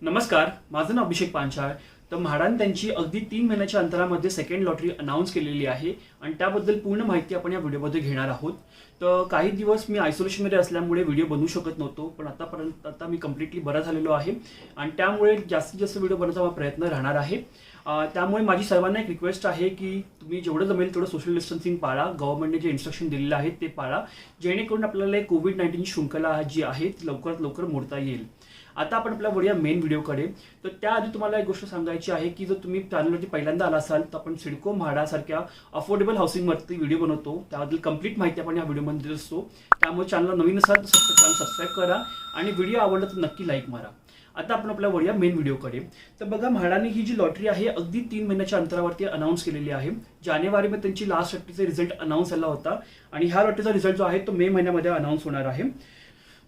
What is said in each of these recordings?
नमस्कार, माझं नाव अभिषेक पांचाळ. तर म्हाडाने त्यांची अगदी 3 महिन्याच्या अंतरामध्ये सेकंड लॉटरी अनाऊन्स केलेली आहे आणि त्याबद्दल पूर्ण माहिती आपण या व्हिडिओमध्ये घेणार आहोत. तर काही दिवस मी आयसोलेशनमध्ये असल्यामुळे व्हिडिओ बनवू शकत नव्हतो, पण आता मी कम्प्लिटली बरा झालेलो आहे आणि त्यामुळे जास्तीत जास्त व्हिडिओ बनवण्याचा प्रयत्न राहणार आहे. त्यामुळे माझी सर्वांना एक रिक्वेस्ट आहे की तुम्ही जेवढं जमेल तेवढं सोशल डिस्टन्सिंग पाळा. गव्हर्नमेंटने जे इन्स्ट्रक्शन दिलेले आहेत ते पाळा, जेणेकरून आपल्याला कोविड-19 शृंखला जी आहे ती लवकरात लवकर मोडता येईल. आता आपण आपल्या वळूया मेन व्हिडिओकडे. तर त्याआधी तुम्हाला एक गोष्ट सांगायची आहे की जर तुम्ही चॅनलवरती पहिल्यांदा आला असाल तर आपण सिडको म्हाडासारख्या अफोर्डेबल हाऊसिंगवरती व्हिडिओ बनवतो. त्याबद्दल कंप्लीट माहिती आपण या व्हिडिओमध्ये देत असतो. त्यामुळे चॅनलला नवीन असाल तर चॅनल सबस्क्राईब करा आणि व्हिडिओ आवडला तर नक्की लाईक मारा. आता आपण आपल्या वळूया मेन व्हिडिओकडे. तर बघा, म्हाडाने ही जी लॉटरी आहे अगदी 3 महिन्याच्या अंतरावरती अनाऊन्स केलेली आहे. जानेवारीमध्ये त्यांची लास्ट लॉटरीचा रिझल्ट अनाऊन्स झाला होता आणि ह्या लॉटरीचा रिझल्ट जो आहे तो मे महिन्यामध्ये अनाऊन्स होणार आहे.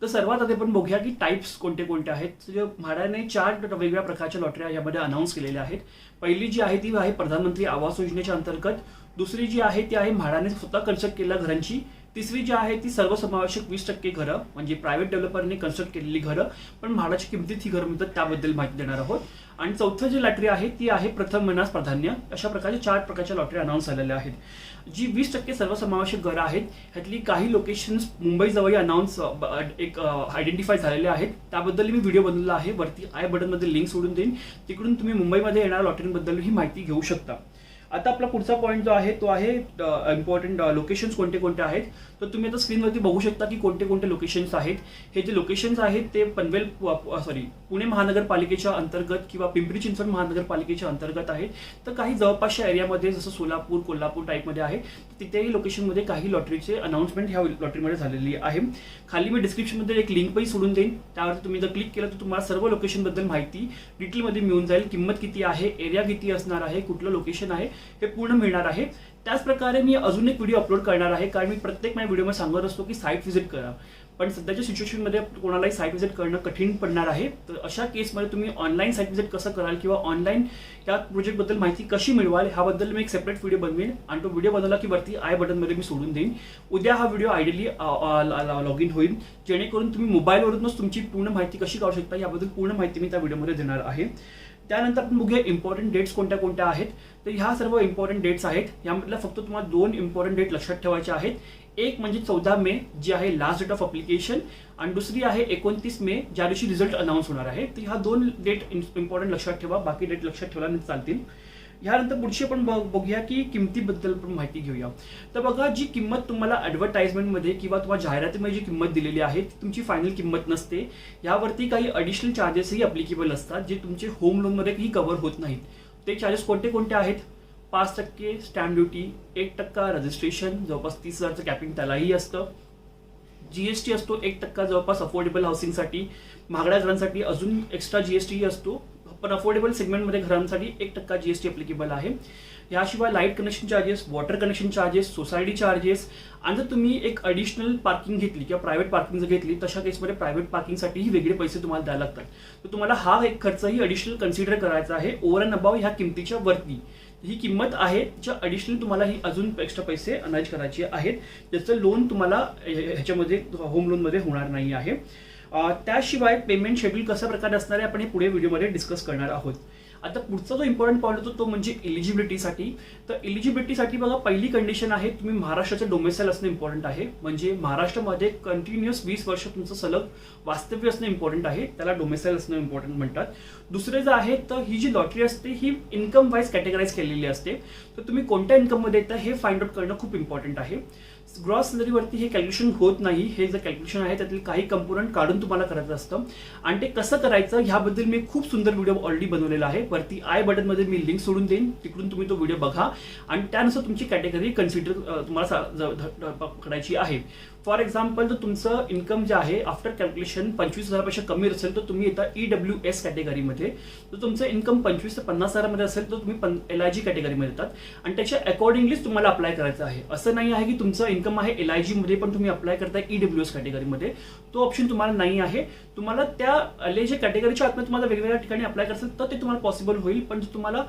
तर सर्वात आधी आपण बघूया की टाइप्स कोणते कोणते आहेत. म्हाडाने 4 वेगवेगळ्या प्रकारच्या लॉटऱ्या यामध्ये अनाऊन्स केलेल्या आहेत. पहिली जी आहे ती आहे प्रधानमंत्री आवास योजनेच्या अंतर्गत. दुसरी जी आहे ती आहे म्हाडाने स्वतः कन्स्ट्रक्ट केलेल्या घरांची. तिसरी जी आहे ती सर्वसमावेशक 20% घरं, म्हणजे प्रायव्हेट डेव्हलपरने कन्स्ट्रक्ट केलेली घरं, पण म्हाडाच्या किमतीत ही घरं मिळतात त्याबद्दल माहिती देणार आहोत. आणि चौथं जी लॉटरी आहे ती आहे प्रथम महिन्यास प्राधान्य. अशा प्रकारचे 4 प्रकारच्या लॉटरी अनाऊन्स झालेल्या आहेत. जी 20% सर्वसमावेशक घरं आहेत ह्यातली काही लोकेशन्स मुंबईजवळ अनाऊन्स एक आयडेंटिफाय झालेले आहेत. त्याबद्दल मी व्हिडिओ बनवला आहे, वरती आय बटनमध्ये लिंक सोडून देईन, तिकडून तुम्ही मुंबईमध्ये येणाऱ्या लॉटरीबद्दल ही माहिती घेऊ शकता. आता आपला पुढचा पॉईंट जो आहे तो आहे इम्पॉर्टंट लोकेशन्स कोणते कोणते आहेत. तर तुम्ही आता स्क्रीनवरती बघू शकता की कोणते कोणते लोकेशन्स आहेत. हे जे लोकेशन्स आहेत ते पुणे महानगरपालिकेच्या अंतर्गत किंवा पिंपरी चिंचवड महानगरपालिकेच्या अंतर्गत आहेत. तर काही जवळपासच्या एरियामध्ये जसं सोलापूर, कोल्हापूर टाईपमध्ये आहे, तिथेही लोकेशनमध्ये काही लॉटरीचे अनाऊन्समेंट ह्या लॉटरीमध्ये झालेली आहे. खाली मी डिस्क्रिप्शनमध्ये एक लिंकही सोडून देईन, त्यावर तुम्ही जर क्लिक केलं तर तुम्हाला सर्व लोकेशनबद्दल माहिती डिटेलमध्ये मिळून जाईल. किंमत किती आहे, एरिया किती असणार आहे, कुठलं लोकेशन आहे हे पूर्ण मिळणार आहे. त्याच प्रकारे मी अजून एक व्हिडिओ अपलोड करणार आहे, कारण मी प्रत्येक माझ्या व्हिडिओमध्ये सांगत असतो की साईट व्हिजिट करा, पण सध्याच्या सिच्युएशनमध्ये कोणालाही साईट व्हिजिट करणं कठीण पडणार आहे. तर अशा केसमध्ये तुम्ही ऑनलाईन साईट व्हिजिट कसं कराल किंवा ऑनलाईन त्या प्रोजेक्टबद्दल माहिती कशी मिळवाल ह्याबद्दल मी एक सेपरेट व्हिडिओ बनवेन आणि तो व्हिडिओ बनवला की वरती आय बटनमध्ये मी सोडून देईन. उद्या हा व्हिडिओ आयडियली लॉग इन होईल, जेणेकरून तुम्ही मोबाईलवरूनच तुमची पूर्ण माहिती कशी काढू शकता याबद्दल पूर्ण माहिती मी त्या व्हिडिओमध्ये देणार आहे. त्यानंतर आपण बघूया इम्पॉर्टंट डेट्स कोणत्या कोणत्या आहेत. तर ह्या सर्व इम्पॉर्टंट डेट्स आहेत. यामधल्या फक्त तुम्हाला 2 इम्पॉर्टंट डेट लक्षात ठेवायचे आहेत. एक म्हणजे 14 मे जी आहे लास्ट डेट ऑफ अप्लिकेशन, आणि दुसरी आहे 29 मे ज्या दिवशी रिझल्ट अनाऊन्स होणार आहे. तर ह्या 2 डेट इम्पॉर्टंट लक्षात ठेवा, बाकी डेट लक्षात ठेवला नाही चालतील. ह्यानंतर पुढची आपण बघूया की किमतीबद्दल पण माहिती घेऊया. तर बघा, जी किंमत तुम्हाला ॲडव्हर्टाइजमेंटमध्ये किंवा तुम्हाला जाहिरातीमध्ये जी किंमत दिलेली आहे ती तुमची फायनल किंमत नसते. यावरती काही ॲडिशनल चार्जेसही अप्लिकेबल असतात जे तुमचे होम लोनमध्येही कव्हर होत नाहीत. ते चार्जेस कोणते कोणते आहेत? 5% स्टॅम्प ड्युटी, 1% रजिस्ट्रेशन, जवळपास 30,000चं कॅपिंग त्यालाही असतं. GST असतो 1% जवळपास अफोर्डेबल हाऊसिंगसाठी. महागड्या घरांसाठी अजून एक्स्ट्रा GST असतो, पण अफोर्डेबल सेगमेंटमध्ये घरांसाठी 1% GST अप्लिकेबल आहे. याशिवाय light connection charges, water connection charges, society charges, आणि जर तुम्ही एक ॲडिशनल पार्किंग घेतली किंवा प्रायव्हेट पार्किंग जर घेतली तशा केसमध्ये प्रायव्हेट पार्किंगसाठीही वेगळे पैसे तुम्हाला द्यायला लागतात. तर तुम्हाला हा एक खर्चही ॲडिशनल कन्सिडर करायचा आहे ओव्हर अँड अबाव ह्या किमतीच्या वरती. ही किंमत आहे ज्या ॲडिशनल तुम्हाला ही अजून एक्स्ट्रा पैसे अनाज करायचे आहेत, ज्याचं लोन तुम्हाला ह्याच्यामध्ये होम लोनमध्ये होणार नाही आहे. त्याशिवाय पेमेंट शेड्यूल कशा प्रकारे असणार आहे आपण हे पुढे व्हिडिओमध्ये डिस्कस करणार आहोत. आता पुढचा जो इम्पॉर्टंट पॉईंट होतो तो म्हणजे एलिजिबिलिटीसाठी. तर एलिजिबिलिटीसाठी बघा, पहिली कंडिशन आहे तुम्ही महाराष्ट्राचं डोमेसाईल असणं इम्पॉर्टंट आहे, म्हणजे महाराष्ट्रामध्ये कंटिन्युअस 20 वर्ष तुमचं सलग वास्तव्य असणं इम्पॉर्टंट आहे, त्याला डोमेसाईल असणं इम्पॉर्टंट म्हणतात. दुसरे जे आहे तर ही जी लॉटरी असते ही इन्कम वाईज कॅटेगराईज केलेली असते. तर तुम्ही कोणत्या इन्कममध्ये येता हे फाइंड आउट करणं खूप इम्पॉर्टंट आहे. ग्रॉस सॅलरीवरती हे कॅल्क्युलेशन होत नाही. हे जे कॅल्क्युलेशन आहे त्यातील काही कंपोनंट काढून तुम्हाला करायचं असतं आणि ते कसं करायचं ह्याबद्दल मी खूप सुंदर व्हिडिओ ऑलरेडी बनवलेला आहे. वरती आय बटनमध्ये मी लिंक सोडून देईन, तिकडून तुम्ही तो व्हिडिओ बघा आणि त्यानुसार तुमची कॅटेगरी कन्सिडर तुम्हाला करायची आहे. फॉर एक्झाम्पल, जर तुमचं इन्कम जे आहे आफ्टर कॅल्क्युलेशन 25,000पेक्षा कमी असेल तर तुम्ही येता EWS कॅटेगरीमध्ये. जर तुमचं इन्कम 25 ते 50,000मध्ये असेल तर तुम्ही LIG कॅटेगरीमध्ये येतात आणि त्याच्या अकॉर्डिंगलीच तुम्हाला अप्लाय करायचं आहे. असं नाही आहे की तुमचं इन्कम आहे LIG मध्ये पण तुम्ही अप्लाय करताय EWS कॅटेगरीमध्ये, तो ऑप्शन तुम्हाला नाही आहे. तुम्हाला त्या LIG कॅटेगरीच्या आतमध्ये तुम्हाला वेगवेगळ्या ठिकाणी अप्लाय करायचं तर ते तुम्हाला पॉसिबल होईल. पण जर तुम्हाला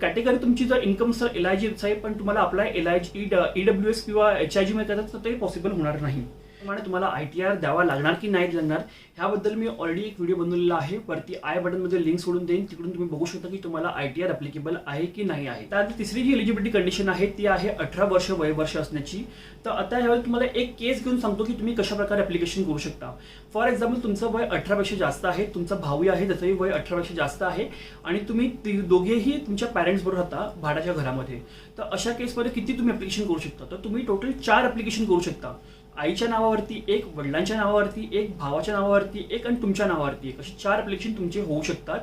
कॅटेगरी तुमची जर इन्कम सर LIG आहे पण तुम्हाला अप्लाय EWS किंवा HIG मध्ये करायचं तर ते पॉसिबल होणार नाही. त्याप्रमाणे तुम्हाला ITR द्यावा लागणार की नाही लागणार ह्याबद्दल मी ऑलरेडी एक व्हिडिओ बनवलेला आहे. वरती आय बटनमध्ये लिंक सोडून देईन, तिकडून तुम्ही बघू शकता की तुम्हाला ITR ॲप्लिकेबल आहे की नाही आहे. त्यानंतर तिसरी जी एलिजिबिलिटी कंडिशन आहे ती आहे 18 वर्ष वयवर्ष असण्याची. तर आता ह्यावेळी तुम्हाला एक केस घेऊन सांगतो की तुम्ही कशा प्रकारे ॲप्लिकेशन करू शकता. फॉर एक्झाम्पल तुमचं वय 18 पेक्षा जास्त आहे, तुमचा भाऊ आहे त्याचंही वय 18 पेक्षा जास्त आहे आणि तुम्ही दोघेही तुमच्या पॅरेंट्स बरोबर राहता भाड्याच्या घरामध्ये. तर अशा केसमध्ये किती तुम्ही ॲप्लिकेशन करू शकता? तर तुम्ही टोटल 4 ॲप्लिकेशन करू शकता. आईच्या नावावरती एक, वडिलांच्या नावावरती एक, भावाच्या नावावरती एक आणि तुमच्या नावावरती एक, अशी 4 ॲप्लिकेशन तुमचे होऊ शकतात.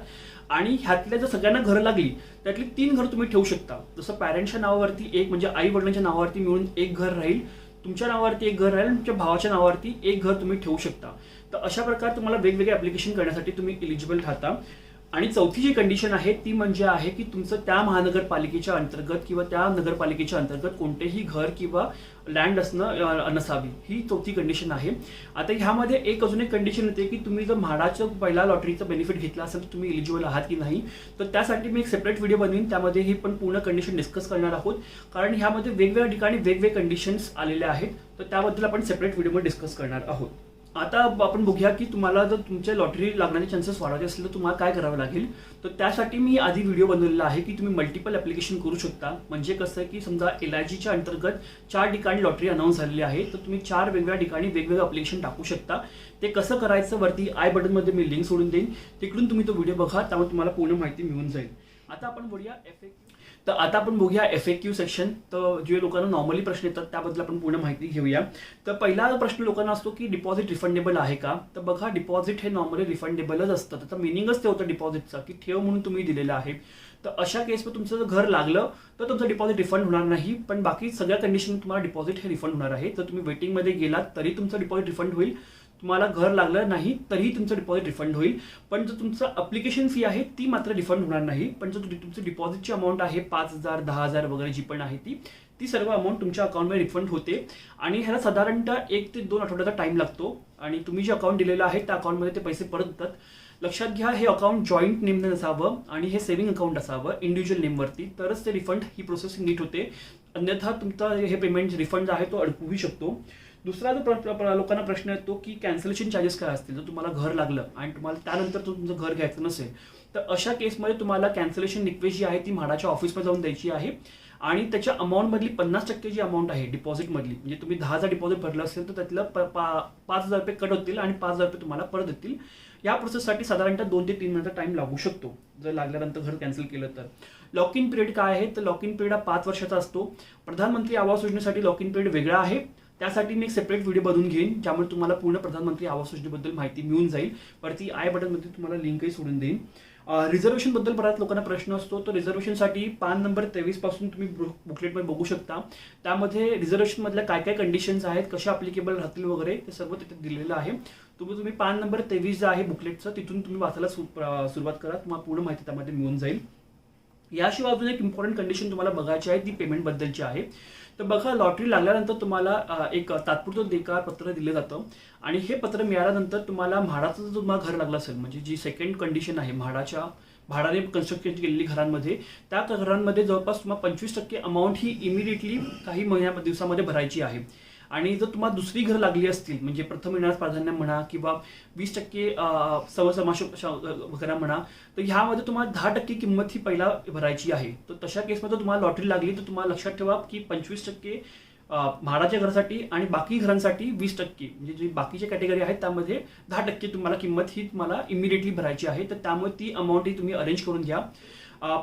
आणि ह्यातल्या जर सगळ्यांना घरं लागली त्यातली 3 घरं तुम्ही ठेवू शकता. जसं पॅरेंट्सच्या नावावरती एक म्हणजे आई वडिलांच्या नावावरती मिळून एक घर राहील, तुमच्या नावावरती एक घर राहील आणि तुमच्या भावाच्या नावावरती एक घर तुम्ही ठेवू शकता. तर अशा प्रकारे तुम्हाला वेगवेगळे ॲप्लिकेशन करण्यासाठी तुम्ही एलिजिबल राहता. आणि चौथी जी कंडिशन आहे ती म्हणजे आहे की तुमचं त्या महानगरपालिकेच्या अंतर्गत किंवा त्या नगरपालिकेच्या अंतर्गत कोणतेही घर किंवा लँड असणं नसावी, ही चौथी कंडिशन आहे. आता ह्यामध्ये अजून एक कंडिशन येते की तुम्ही जर म्हाडाचं पहिला लॉटरीचा बेनिफिट घेतला असेल तर तुम्ही एलिजिबल आहात की नाही. तर त्यासाठी मी एक सेपरेट व्हिडिओ बनवीन, त्यामध्ये ही पण पूर्ण कंडिशन डिस्कस करणार आहोत. कारण ह्यामध्ये वेगवेगळ्या ठिकाणी वेगवेगळे कंडिशन्स आलेल्या आहेत, तर त्याबद्दल आपण सेपरेट व्हिडिओमध्ये डिस्कस करणार आहोत. आता आपण बघूया की तुम्हाला जर तुमच्या लॉटरी लागण्याचे चान्सेस वाढवायचे असतील तर तुम्हाला काय करावं लागेल. तर त्यासाठी मी आधी व्हिडिओ बनवलेला आहे की तुम्ही मल्टिपल ॲप्लिकेशन करू शकता. म्हणजे कसं आहे की समजा LIGच्या अंतर्गत 4 ठिकाणी लॉटरी अनाऊन्स झालेली आहे, तर तुम्ही 4 वेगवेगळ्या ठिकाणी वेगवेगळं ॲप्लिकेशन टाकू शकता. ते कसं करायचं वरती आय बटनमध्ये मी लिंक सोडून देईन, तिकडून तुम्ही तो व्हिडिओ बघा, त्यामुळे तुम्हाला पूर्ण माहिती मिळून जाईल. आता आपण बघूया FAQ सेक्शन. तर जे लोकांना नॉर्मली प्रश्न येतात त्याबद्दल आपण पूर्ण माहिती घेऊया. तर पहिला प्रश्न लोकांना असतो की डिपॉझिट रिफंडेबल आहे का. तर बघा, डिपॉझिट हे नॉर्मली रिफंडेबलच असतं. त्याचा मिनिंगच ते होतं डिपॉझिटचा की ठेव म्हणून तुम्ही दिलेलं आहे. तर अशा केसमध्ये तुमचं जर घर लागलं तर तुमचं डिपॉझिट रिफंड होणार नाही, पण बाकी सगळ्या कंडिशन तुम्हाला डिपॉझिट हे रिफंड होणार आहे. तर तुम्ही वेटिंगमध्ये गेलात तरी तुमचं डिपॉझिट रिफंड होईल, तुम्हाला घर लागलं नाही तरीही तुमचं डिपॉझिट रिफंड होईल. पण जर तुमचं अप्लिकेशन फी आहे ती मात्र रिफंड होणार नाही. पण जर तुमचं डिपॉझिटची अमाऊंट आहे 5,000, 10,000 वगैरे जी पण आहे ती सर्व अमाऊंट तुमच्या अकाउंटमध्ये रिफंड होते. आणि ह्याला साधारणतः 1 ते 2 आठवड्याचा टाइम लागतो. आणि तुम्ही जे अकाउंट दिलेलं आहे त्या अकाउंटमध्ये ते पैसे परत देतात. लक्षात घ्या, हे अकाउंट जॉईंट नेमनं नसावं आणि हे सेव्हिंग अकाउंट असावं इंडिव्हिज्युअल नेमवरती, तरच ते रिफंड ही प्रोसेस नीट होते. अन्यथा तुमचा हे पेमेंट रिफंड आहे तो अडकूही शकतो. दुसरा जो लोकांना प्रश्न येतो की कॅन्सलेशन चार्जेस काय असतील. जर तुम्हाला घर लागलं आणि तुम्हाला त्यानंतर तुमचं घर घ्यायचं नसेल तर अशा केसमध्ये तुम्हाला कॅन्सलेशन रिक्वेस्ट जी आहे ती म्हाडाच्या ऑफिसमध्ये जाऊन द्यायची आहे. आणि त्याच्या अमाऊंटमधली 50% जी अमाऊंट आहे डिपॉझिटमधली, म्हणजे तुम्ही 10,000 डिपॉझिट भरलं असेल तर त्यातलं 5,000 रुपये कट होतील आणि 5,000 रुपये तुम्हाला परत देतील. या प्रोसेससाठी साधारणतः 2 ते 3 महिन्याचा टाइम लागू शकतो जर लागल्यानंतर घर कॅन्सल केलं तर. लॉक इन पिरियड काय आहे. तर लॉक इन पिरियड हा 5 वर्षाचा असतो. प्रधानमंत्री आवास योजनेसाठी लॉक इन पिरियड वेगळा आहे. त्यासाठी मी एक सेपरेट व्हिडिओ बनवून घेईन, ज्यामुळे तुम्हाला पूर्ण प्रधानमंत्री आवास योजनेबद्दल माहिती मिळून जाईल. वरती आय बटनमध्ये तुम्हाला लिंकही सोडून देईन. रिझर्वेशन बद्दल बऱ्याच लोकांना प्रश्न असतो. तर रिझर्वेशनसाठी पान नंबर 23 पासून तुम्ही बुकलेटमध्ये बघू शकता. त्यामध्ये रिझर्वेशनमधल्या काय काय कंडिशन्स आहेत, कशा अप्लिकेबल राहतील वगैरे ते सर्व तिथे दिलेलं आहे. तुम्ही पान नंबर 23 जे आहे बुकलेटचं तिथून तुम्ही वाचायला सुरुवात करा, तुम्हाला पूर्ण माहिती त्यामध्ये मिळून जाईल. याशिवाय अजून एक इम्पॉर्टंट कंडिशन तुम्हाला बघायची आहे ती पेमेंटबद्दलची आहे. तर बघा, लॉटरी लागल्यानंतर तुम्हाला एक तात्पुरतं देयकार पत्र दिलं जातं आणि हे पत्र मिळाल्यानंतर तुम्हाला म्हाडाचं जर तुम्हाला घर लागलं असेल, म्हणजे जी सेकंड कंडिशन आहे भाडाने कन्स्ट्रक्शन केलेली घरांमध्ये, त्या घरांमध्ये जवळपास तुम्हाला 25% अमाऊंट ही इमिडिएटली काही दिवसामध्ये भरायची आहे. आणि जर तुम्हाला दुसरी घर लागली असतील, म्हणजे प्रथम येण्यास प्राधान्य म्हणा किंवा 20% सर्वसमावेशक घरा म्हणा, तर ह्यामध्ये तुम्हाला 10% किंमत ही पहिला भरायची आहे. तर तशा केसमध्ये तुम्हाला लॉटरी लागली तर तुम्हाला लक्षात ठेवा की 25% म्हाडाच्या घरासाठी आणि बाकी घरांसाठी 20%, म्हणजे जी बाकीच्या कॅटेगरी आहेत त्यामध्ये 10% तुम्हाला किंमत ही तुम्हाला इमिडिएटली भरायची आहे. तर त्यामुळे ती अमाऊंट ही तुम्ही अरेंज करून घ्या.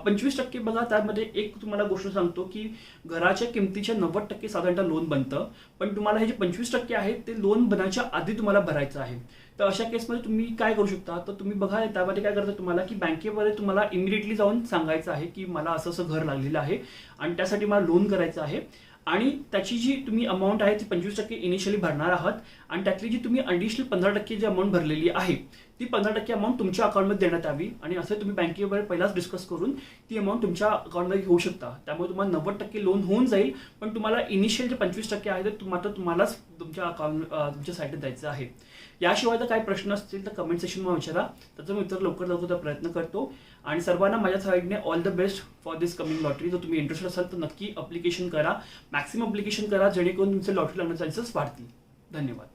25% बघा, त्यामध्ये एक तुम्हाला गोष्ट सांगतो की घराच्या किमतीच्या 90% साधारणतः लोन बनतं, पण तुम्हाला हे जे 25% आहे ते लोन बनायच्या आधी तुम्हाला भरायचं आहे. तर अशा केसमध्ये तुम्ही काय करू शकता. तर तुम्ही बघा, त्यामध्ये काय करतं तुम्हाला की बँकेमध्ये तुम्हाला इमिडिएटली जाऊन सांगायचं आहे की मला असं घर लागलेलं आहे आणि त्यासाठी मला लोन करायचं आहे. आणि त्याची जी तुम्ही अमाऊंट आहे ती 25% इनिशियली भरणार आहात आणि त्यातली जी तुम्ही ॲडिशनल 15% जी अमाऊंट भरलेली आहे ती 15% अमाऊंट तुमच्या अकाउंटमध्ये देण्यात यावी. आणि असं तुम्ही बँकेवर पहिलाच डिस्कस करून ती अमाऊंट तुमच्या अकाउंटमध्ये घेऊ शकता. त्यामुळे तुम्हाला 90% लोन होऊन जाईल, पण तुम्हाला इनिशियल जे 25% आहे ते मात्र तुम्हालाच तुमच्या तुमच्या साईडला द्यायचं आहे. याशिवाय जर काही प्रश्न असतील तर कमेंट सेक्शनमध्ये विचारा, त्याचा मी उत्तर लवकर प्रयत्न करतो. आणि सर्वांना माझ्या साईडने all the best for this coming lottery. जर तुम्ही इंटरेस्टेड असाल तर नक्की अप्लिकेशन करा, मॅक्सिमम अप्लिकेशन करा, जेणेकरून तुमचे लॉटरी लागण्याचे चान्सेस वाढतील. धन्यवाद.